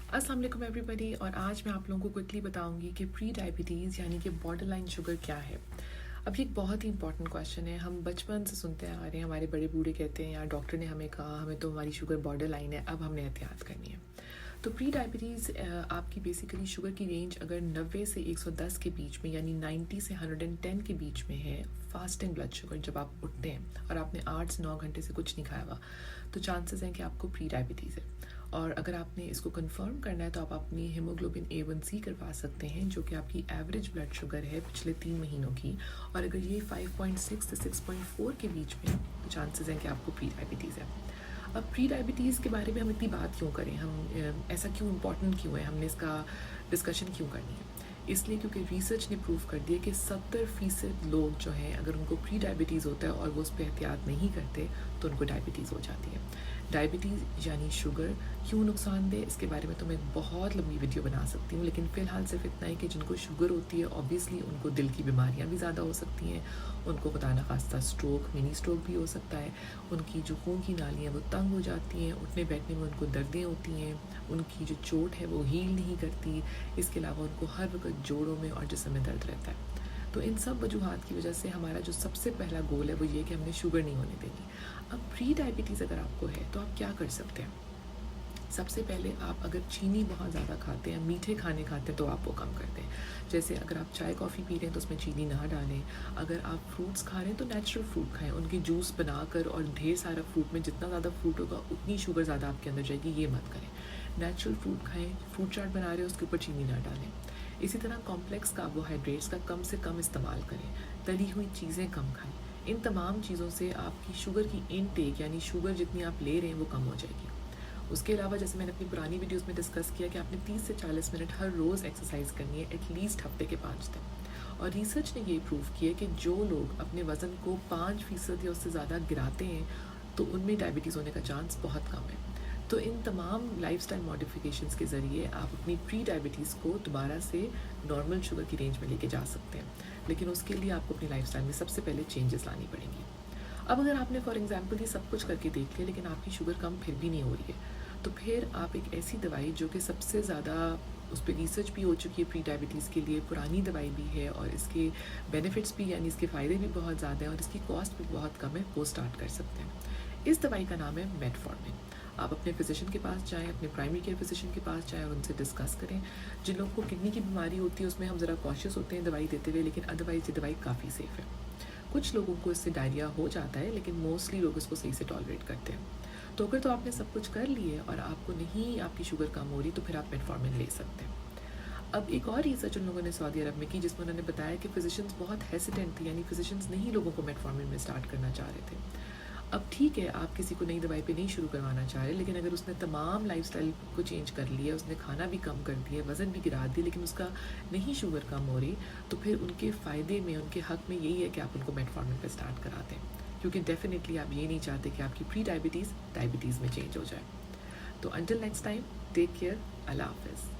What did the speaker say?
अस्सलाम वालेकुम एवरीबॉडी। और आज मैं आप लोगों को क्विकली बताऊंगी कि प्री डायबिटीज़ यानी कि बॉर्डर लाइन शुगर क्या है। अब ये एक बहुत ही इंपॉर्टेंट क्वेश्चन है। हम बचपन से सुनते आ रहे हैं, हमारे बड़े बूढ़े कहते हैं यार डॉक्टर ने हमें कहा हमें तो हमारी शुगर बॉर्डर लाइन है, अब हमने एहतियात करनी है। तो प्री डायबिटीज़ आपकी बेसिकली शुगर की रेंज अगर 90 से 110 के बीच में यानी 90 से 110 के बीच में है, फास्टिंग ब्लड शुगर जब आप उठते हैं और आपने 8 से 9 घंटे से कुछ नहीं खाया हुआ, तो चांसेस हैं कि आपको प्री डायबिटीज़ है। और अगर आपने इसको कंफर्म करना है तो आप अपनी हीमोग्लोबिन A1C करवा सकते हैं, जो कि आपकी एवरेज ब्लड शुगर है पिछले 3 महीनों की। और अगर ये 5.6 से 6.4 के बीच में है तो चांसेस हैं कि आपको प्री डायबिटीज़ है। अब प्री डायबिटीज़ के बारे में हम इतनी बात क्यों करें, हम ऐसा क्यों इम्पोर्टेंट क्यों है, हमने इसका डिस्कशन क्यों करनी है? इसलिए क्योंकि रिसर्च ने प्रूव कर दिया कि 70% लोग जो हैं अगर उनको प्री डायबिटीज़ होता है और वो उस पर एहतियात नहीं करते तो उनको डायबिटीज़ हो जाती है। डायबिटीज़ यानी शुगर क्यों नुकसानदेह, इसके बारे में तो मैं बहुत लंबी वीडियो बना सकती हूँ, लेकिन फ़िलहाल सिर्फ इतना ही कि जिनको शुगर होती है ऑब्वियसली उनको दिल की बीमारियाँ भी ज़्यादा हो सकती हैं, उनको खुदा न खास्ता स्ट्रोक, मिनी स्ट्रोक भी हो सकता है, उनकी जो खून की नालियाँ वो तंग हो जाती हैं, उठने बैठने में उनको दर्दें होती हैं, उनकी जो चोट है वो हील नहीं करती, इसके अलावा उनको हर वक्त जोड़ों में और जिस्म में दर्द रहता है। तो इन सब वजूहात की वजह से हमारा जो सबसे पहला गोल है वो ये कि हमने शुगर नहीं होने देनी। अब प्री डायबिटीज़ अगर आपको है तो आप क्या कर सकते हैं? सबसे पहले आप अगर चीनी बहुत ज़्यादा खाते हैं, मीठे खाने खाते हैं, तो आप वो कम कर दें। जैसे अगर आप चाय कॉफ़ी पी रहे हैं तो उसमें चीनी ना डालें। अगर आप फ्रूट्स खा रहे हैं तो नेचुरल फ्रूट खाएं, उनकी जूस बनाकर, और ढेर सारा फ्रूट में जितना ज़्यादा फ्रूट होगा उतनी शुगर ज़्यादा आपके अंदर जाएगी, ये मत करें। नेचुरल फ्रूट खाएं, फ्रूट चाट बना रहे हो उसके ऊपर चीनी ना डालें। इसी तरह कॉम्प्लेक्स कार्बोहाइड्रेट्स का कम से कम इस्तेमाल करें, तली हुई चीज़ें कम खाएं। इन तमाम चीज़ों से आपकी शुगर की इनटेक यानी शुगर जितनी आप ले रहे हैं वो कम हो जाएगी। उसके अलावा जैसे मैंने अपनी पुरानी वीडियोस में डिस्कस किया कि आपने 30 से 40 मिनट हर रोज़ एक्सरसाइज करनी है, एटलीस्ट हफ्ते के 5 दिन। और रिसर्च ने ये प्रूव किया कि जो लोग अपने वज़न को 5% या उससे ज़्यादा गिराते हैं तो उनमें डायबिटीज़ होने का चांस बहुत कम है। तो इन तमाम लाइफस्टाइल मॉडिफिकेशंस के ज़रिए आप अपनी प्री डायबिटीज़ को दोबारा से नॉर्मल शुगर की रेंज में लेके जा सकते हैं, लेकिन उसके लिए आपको अपनी लाइफस्टाइल में सबसे पहले चेंजेस लानी पड़ेंगी। अब अगर आपने फॉर एग्जांपल ये सब कुछ करके देख लिया लेकिन आपकी शुगर कम फिर भी नहीं हो रही है, तो फिर आप एक ऐसी दवाई जो कि सबसे ज़्यादा उस पर रिसर्च भी हो चुकी है प्री डायबिटीज़ के लिए, पुरानी दवाई भी है और इसके बेनिफिट्स भी यानी इसके फ़ायदे भी बहुत ज़्यादा हैं और इसकी कॉस्ट भी बहुत कम है, वो स्टार्ट कर सकते हैं। इस दवाई का नाम है मेटफॉर्मिन। आप अपने फिजिशियन के पास जाएं, अपने प्राइमरी केयर फिजिशियन के पास जाएं और उनसे डिस्कस करें। जिन लोगों को किडनी की बीमारी होती है उसमें हम ज़रा कॉशियस होते हैं दवाई देते हुए, लेकिन अदरवाइज ये दवाई काफ़ी सेफ़ है। कुछ लोगों को इससे डायरिया हो जाता है लेकिन मोस्टली लोग इसको सही से टॉलरेट करते हैं। तो अगर तो आपने सब कुछ कर लिए और आपको नहीं आपकी शुगर कम हो रही तो फिर आप मेटफॉर्मिन ले सकते हैं। अब एक और रिसर्च उन लोगों ने सऊदी अरब में की जिसमें उन्होंने बताया कि फिजिशियंस बहुत हेसिडेंट थे, यानी फिजिशियंस नहीं लोगों को मेटफॉर्मिन में स्टार्ट करना चाह रहे थे। अब ठीक है, आप किसी को नई दवाई पे नहीं शुरू करवाना चाह रहे, लेकिन अगर उसने तमाम लाइफस्टाइल को चेंज कर लिया, उसने खाना भी कम कर दिया, वज़न भी गिरा दिया, लेकिन उसका नहीं शुगर कम हो रही, तो फिर उनके फ़ायदे में, उनके हक़ में यही है कि आप उनको मेटफॉर्मिन पे स्टार्ट करा दें, क्योंकि डेफिनेटली आप ये नहीं चाहते कि आपकी प्री डायबिटीज़ डायबिटीज़ में चेंज हो जाए। तो until next time, take care, अल्लाह हाफ़िज़।